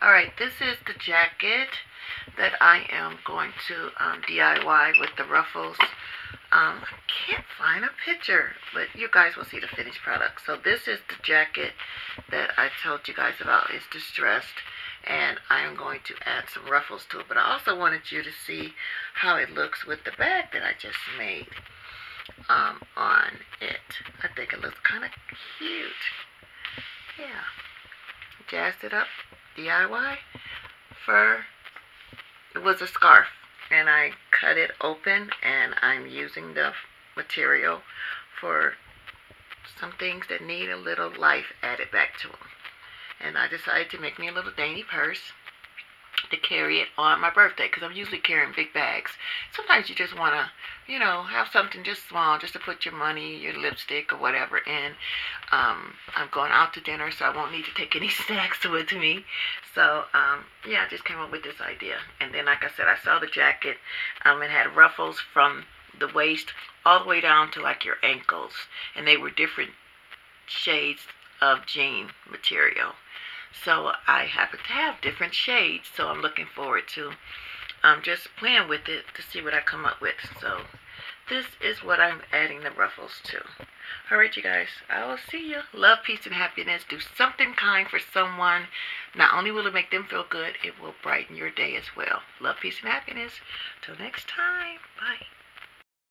Alright, this is the jacket that I am going to DIY with the ruffles. I can't find a picture, but you guys will see the finished product. So this is the jacket that I told you guys about. It's distressed, and I am going to add some ruffles to it. But I also wanted you to see how it looks with the bag that I just made on it. I think it looks kind of cute. Yeah. Jazzed it up. DIY. Fur. It was a scarf, and I cut it open, and I'm using the material for some things that need a little life added back to them. And I decided to make me a little dainty purse to carry it on my birthday, because I'm usually carrying big bags. Sometimes you just want to, have something just small, just to put your money, your lipstick, or whatever in. I'm going out to dinner, so I won't need to take any snacks with me. So, yeah, I just came up with this idea. And then, like I said, I saw the jacket. It had ruffles from the waist all the way down to, like, your ankles. And they were different shades of jean material. So I happen to have different shades, so I'm looking forward to just playing with it to see what I come up with. So this is what I'm adding the ruffles to. Alright, you guys, I will see you. Love, peace, and happiness. Do something kind for someone. Not only will it make them feel good, it will brighten your day as well. Love, peace, and happiness. Till next time. Bye.